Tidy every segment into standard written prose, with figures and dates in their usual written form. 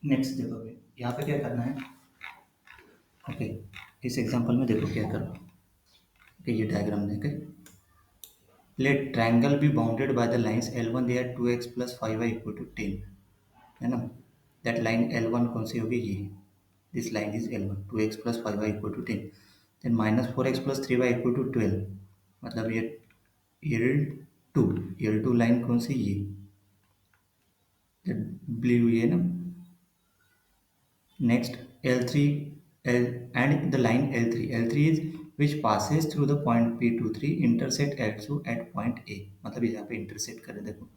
Next देखो अभी यहाँ पे क्या करना है। ओके, इस एग्जांपल में देखो क्या करना। ओके, ये डायग्राम देखे। Let triangle be bounded by the lines L1 they are 2x plus 5y equal to 10, है ना। दैट लाइन L1 कौन सी होगी, ये। This line is L1, 2x plus 5y equal to 10। Then minus 4x plus 3y equal to 12, मतलब ये L2, L2 line कौन सी, ये ब्लू, ये ना। Next, L3, and the line L3 is which passes through the point P23 intersect L2 at point A, मतलब ये यहाँ पे intersect करें देखो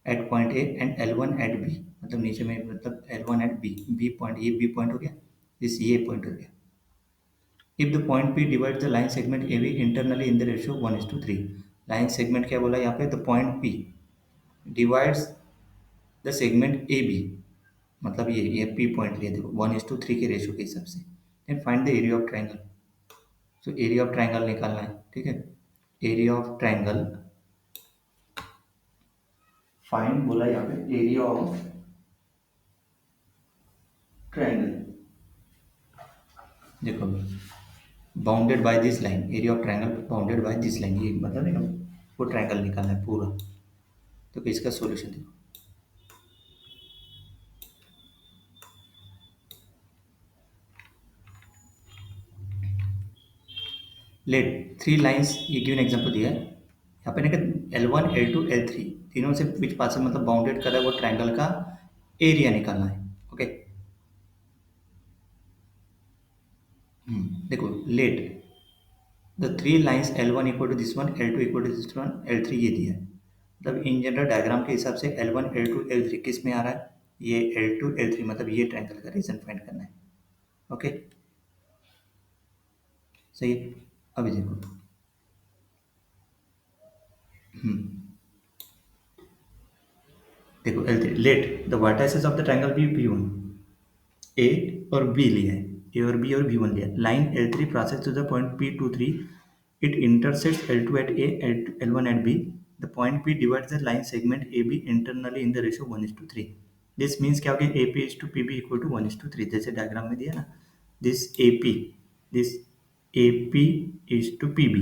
at point A and L1 at B, मतलब नीचे में मतलब L1 at B point, ये B point हो गया, this ये point हो गया। If the point P divides the line segment AB internally in the ratio 1:3, line segment क्या बोला यहाँ पे, the point P divides the segment A B, मतलब ये पी पॉइंट लिया देखो 1:3 के रेशियो के हिसाब से। Then find the area of triangle. So area of triangle निकालना है, ठीक है। एरिया ऑफ ट्राइंगल फाइंड बोला यहाँ पे, एरिया ऑफ ट्राइंगल देखो, bounded by this line, area of triangle bounded by this line, ये मतलब है वो ट्राइंगल निकालना है पूरा। तो इसका सॉल्यूशन देखो। लेट थ्री लाइंस, ये गिवन एग्जांपल दिया है यहाँ पे ना, L1 L2 L3 तीनों से विच पास मतलब बाउंडेड कर रहा है वो ट्राइंगल का एरिया निकालना है। ओके, देखो let the three lines L1 equal to this one, L2 equal to this one, L3 ये दिया है। मतलब इन जनरल डायग्राम के हिसाब से L1 L2 L3 किस में आ रहा है, ये L2 L3, मतलब ये ट्राइंगल का रीजन फाइंड करना है। ओके, सही है। अभी देखो, देखो L3 let the vertices of the triangle be V1, A और बी लिया है, ए और बी और V1 लिया है। Line L3 passes to the point P23, it intersects L2 at A, L1 at B. The point P divides the line segment AB internally in the ratio 1:3. This means क्या हो गया, AP is to PB equal to 1:3, जैसे diagram में दिया ना। This AP, this AP is to PB,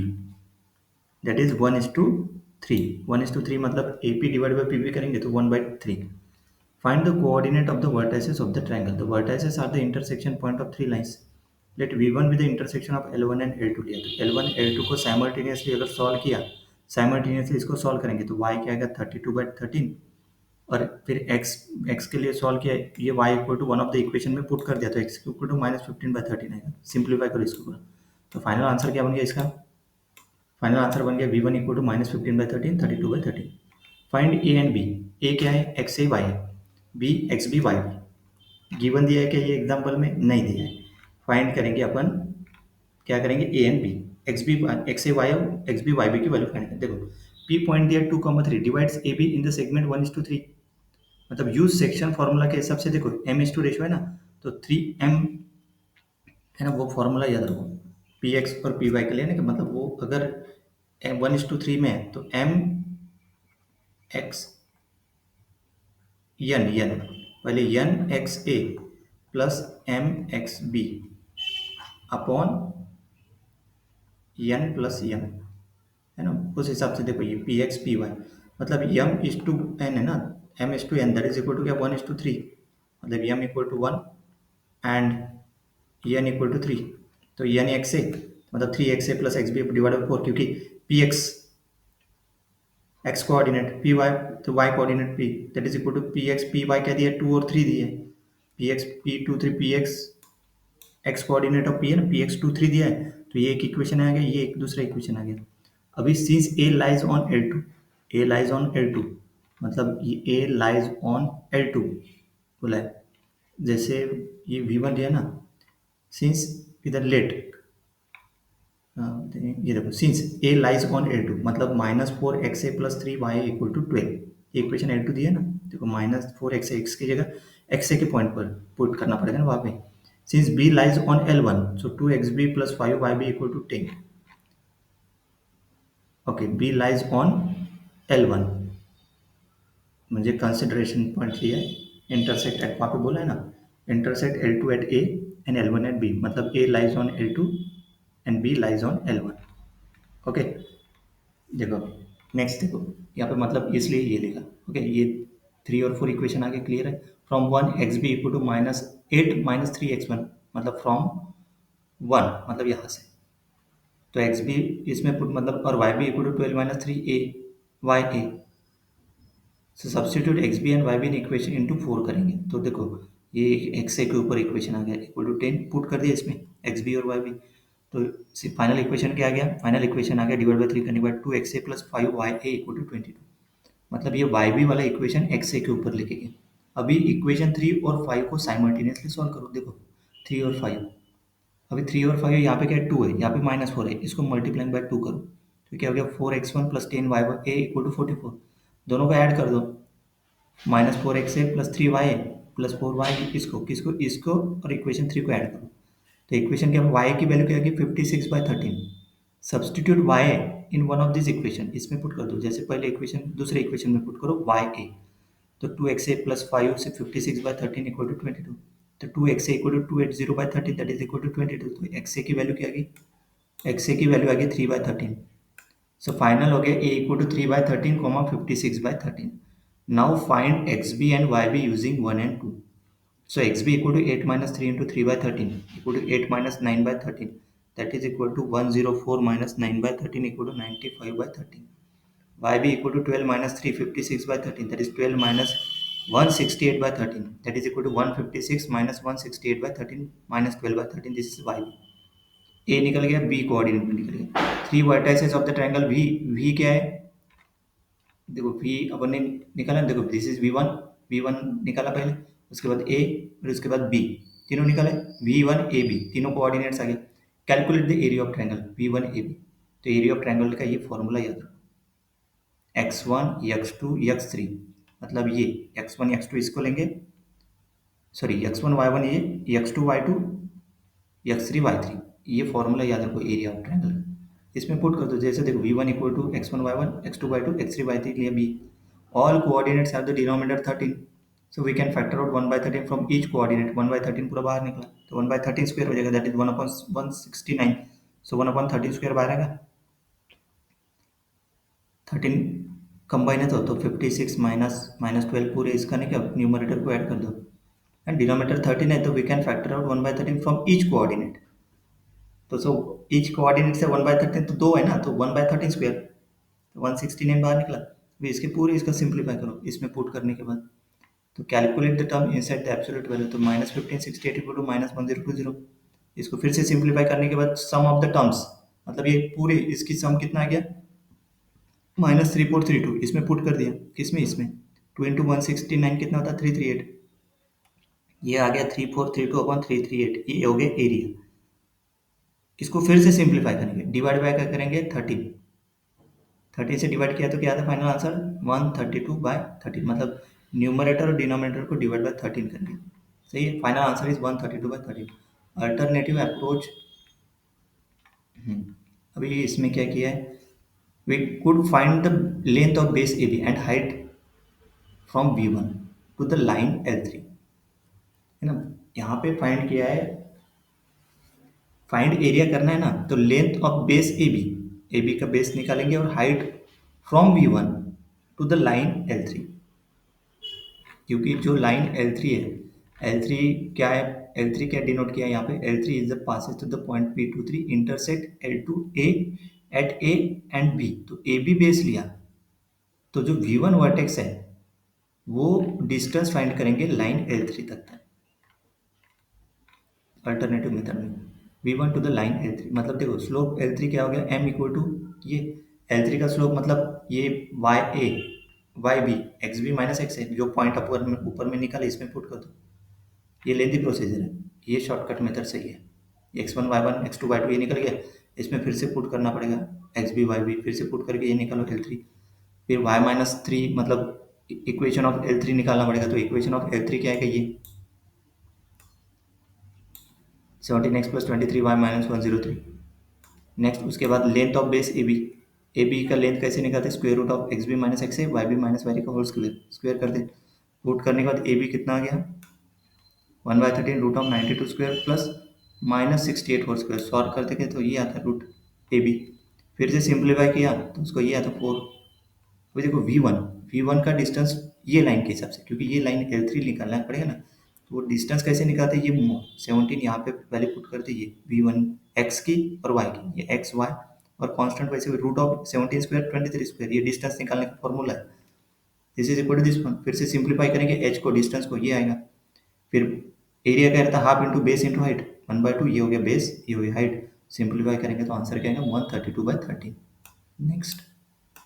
that is 1:3। 1:3 मतलब AP divided by PB करेंगे तो 1/3। Find the coordinate of the vertices of the triangle. The vertices are the intersection point of three lines. Let V1 be the intersection of L1 and L2 लिया, तो L1 L2 को simultaneously अगर solve किया, simultaneously इसको solve करेंगे तो y क्या आएगा 32/13, और फिर x के लिए सॉल्व किया, ये y equal to one of the equation में पुट कर दिया तो x इक्वल टू -15/13 आएगा। सिंप्लीफाई करो इसको पूरा, तो फाइनल आंसर क्या बन गया इसका, फाइनल आंसर बन गया V1 equal to -15/13, 32/13। Find A and B, A क्या है, एक्स ए वाई है, B x B Y B. Given दिया है क्या ये एग्जाम्पल में, नहीं दिया है। फाइंड करेंगे अपन, क्या करेंगे, A and B, x B x A y x B Y B की वैल्यू फाइंड करें। देखो पी पॉइंट दिया 2,3 divides A B in the segment 1:3, मतलब यूज सेक्शन फॉर्मूला के हिसाब से देखो M:2 रेशियो है ना, तो 3M है ना, वो फॉर्मूला याद रखो पी एक्स और पी वाई के लिए ना, कि मतलब वो अगर 1:3 में है तो M एक्स एन पहले N X A plus M X B upon N plus M, है ना। उस हिसाब से देखो ये पी एक्स पी वाई, मतलब M:n है ना, M:n that is equal to क्या 1:3, मतलब M equal to 1 and N equal to 3, तो एन एक्स ए मतलब 3XA plus X B divide by 4, क्योंकि P X coordinate P Y, तो Y coordinate P, that is equal to P X P Y क्या दिया, 2 और 3 दिए, P X P23 P X X coordinate of P है ना, P x 2 3 दिया है, तो ये एक इक्वेशन आ गया, ये एक दूसरा इक्वेशन आ गया। अभी since A lies on L2, A lies on L2, मतलब ये ए लाइज ऑन L2 बोला है, जैसे ये V1 दिया ना, सिंस इधर लेट ये देखो since A lies on L2, मतलब -4XA plus 3y equal to 12, equation L2 दिया ना, देखो -4XA एक्स की जगह XA के पॉइंट पर पुट करना पड़ेगा ना वहाँ पे। Since B lies on L1, so 2XB plus 5YB equal to 10। Okay, B lies on L1 म्हणजे कंसिडरेशन पॉइंट लिया है, इंटरसेक्ट एट वहाँ पे बोला है ना, intersect L2 at A and L1 at B, मतलब A lies on L2 and B lies on L1. Okay, देखो नेक्स्ट देखो यहाँ पे मतलब इसलिए ये लिखा। ओके, ये 3 और 4 इक्वेशन आगे क्लियर है। From 1 x B equal to -8 - 3 x1, मतलब फ्रॉम 1 मतलब यहाँ से, तो एक्स बी इसमें पुट मतलब, और y B equal to 12 - 3 a y A. So substitute x B and y B in equation into 4 करेंगे, तो देखो ये एक्स ए के ऊपर इक्वेशन आ गया इक्वल टू 10 पुट कर दिया इसमें एक्स बी और वाई बी। तो फाइनल इक्वेशन क्या आ गया? फाइनल इक्वेशन आ गया डिवाइड बाई 3 करने के बाद 2 x a + 5 y a equal to 22। मतलब ये वाई बी वाला इक्वेशन एक्स ए के ऊपर लेके गए। अभी इक्वेशन 3 और 5 को साइमल्टेनियसली सॉल्व करो। देखो 3 और 5, अभी 3 और 5 यहाँ पे क्या है 2 है, यहाँ पे -4 है, इसको मल्टीप्लाइंग बाय 2 करो तो क्या हो गया 4x1 + 10y a equal to 44। दोनों को ऐड कर दो, -4x a + 3y a + 4y, इसको किसको इसको और इक्वेशन 3 को ऐड करो तो इक्वेशन क्या y की वैल्यू क्या आएगी 56/13। Substitute y in one of this equation, इसमें पुट कर दो। जैसे पहले इक्वेशन दूसरे इक्वेशन में पुट करो y a, तो 2xa + 5 से 56/13 इक्वल टू 22। तो 2xa equal to 280/13 that is equal to 22। तो xa की वैल्यू क्या आ गई? xa की वैल्यू आ गई 3/13। सो फाइनल हो गया a equal to 3/13, 56/13। Now find xb and yb using 1 and 2। So xb equal to 8 - 3 into 3/13 equal to 8 - 9/13, that is equal to 104 - 9/13 equal to 95/13. Yb equal to 12 - 3 56/13, that is 12 minus 168/13, that is equal to 156 minus 168/13 minus 12/13, this is yb। a निकल गया, b coordinate में निकल गया। 3 vertices of the triangle v क्या है? देखो v अपन ने निकाला, देखो दिस इज v1 निकाला पहले, उसके बाद a और उसके बाद b, तीनों निकाले v1 ab, तीनों कोऑर्डिनेट्स आ गए। Calculate the area of triangle v1 ab, तो एरिया ऑफ ट्रायंगल का ये फॉर्मूला याद रखो, x1 x2 x3, मतलब ये x1 x2 इसको लेंगे, सॉरी x1 y1 ये x2 y2 x3 y3, ये फॉर्मूला याद रखो एरिया ऑफ ट्रायंगल। इसमें पुट कर दो, जैसे देखो v1 equal to x1 y1 x2 y2 x3 y3 लिया b, all coordinates have the denominator 13, so we can factor out 1/13 from each coordinate। 1/13 पूरा बाहर निकला तो 1/13 स्क्वायर हो जाएगा, दैट इज 1/169, सो 1/13 स्क्वायर बाहर आएगा। 13 कंबाइन है तो 56 माइनस -12 पूरे इसका नहीं, क्या न्यूमरेटर को ऐड कर दो, एंड डिनोमिनेटर 13 है तो we can factor out 1/13 from each coordinate. तो सो ईच कोऑर्डिनेट से 1/13 तो 2 है ना, तो 1/13 स्क्वायर, 169 बाहर निकला। अभी इसके पूरे इसका सिंप्लीफाई करो इसमें पुट करने के बाद, तो calculate the term inside the absolute value, तो -1568 इक्वल टू -1020। इसको फिर से सिंप्लीफाई करने के बाद सम ऑफ द टर्म्स, मतलब ये पूरे इसकी सम कितना आ गया -3432, इसमें पुट कर दिया किसमें, इसमें 2 × 169 कितना होता है 338, ये आ गया 3432/338, ये हो गया एरिया। इसको फिर से सिंप्लीफाई करेंगे, डिवाइड बाय क्या करेंगे 30 से डिवाइड किया तो क्या आता है फाइनल आंसर 132/13, मतलब न्यूमरेटर और डिनोमिनेटर को डिवाइड बाय 13 करेंगे। सही है, final answer is 132/13। Alternative approach, अभी इसमें क्या किया है, we could find the length of base A B and height from V1 to the line L3, है ना। यहाँ पे फाइंड किया है, फाइंड एरिया करना है ना, तो length of base A B का बेस निकालेंगे और height from V1 to the line L3, क्योंकि जो लाइन L3 है, L3 क्या है, L3 क्या डिनोट किया है यहाँ पे, L3 is the passes to the point P23 intersect L2A at A and B, तो ए बी बेस लिया, तो जो V1 वर्टेक्स है वो डिस्टेंस फाइंड करेंगे लाइन L3 तक, अल्टरनेटिव मेथड में V1 to the line L3, मतलब देखो स्लोप L3 क्या हो गया m इक्वल टू ये L3 का स्लोप, मतलब ये y a y b x b minus x है, जो पॉइंट ऊपर में निकाले इसमें पुट कर दो। ये लेंथी प्रोसीजर है, ये शॉर्टकट मेथड सही है। x1 y1 x2 y2 ये निकल गया, इसमें फिर से पुट करना पड़ेगा एक्स बी वाई बी, फिर से पुट करके ये निकालो L3, फिर y-3 मतलब इक्वेशन ऑफ L3 निकालना पड़ेगा, तो इक्वेशन ऑफ L3 क्या है, ये 17x + 23y - 103। नेक्स्ट उसके बाद length of base A B का लेंथ कैसे निकालते हैं, square root of x B minus x A y B minus y का होल स्क्वायर, स्क्वायर कर दे, पुट करने के बाद ए बी कितना आ गया 1/13 root of 92 square plus -68 whole square, solve करते के तो ये आता है रूट ए बी। फिर से सिंप्लीफाई किया तो उसको ये आता 4। अभी देखो वी वन का डिस्टेंस ये लाइन के हिसाब से, क्योंकि ये लाइन L3 निकालना पड़ेगा ना, तो वो डिस्टेंस कैसे निकालते हैं, ये 17 यहाँ पे वैल्यू पुट करते, ये वी1 एक्स की और वाई की, ये एक्स वाई और कांस्टेंट वैसे रूट ऑफ 17 स्क्वायर 23 स्क्वायर, ये डिस्टेंस निकालने का फॉर्मूला है। This is equal to this one. फिर से सिंप्लीफाई करेंगे एच को, डिस्टेंस को, ये आएगा। फिर एरिया क्या रहता है, half into base into height, 1/2, ये हो गया बेस, ये हो गया हाइट। सिंप्लीफाई करेंगे तो आंसर क्या आएगा 132/13। नेक्स्ट।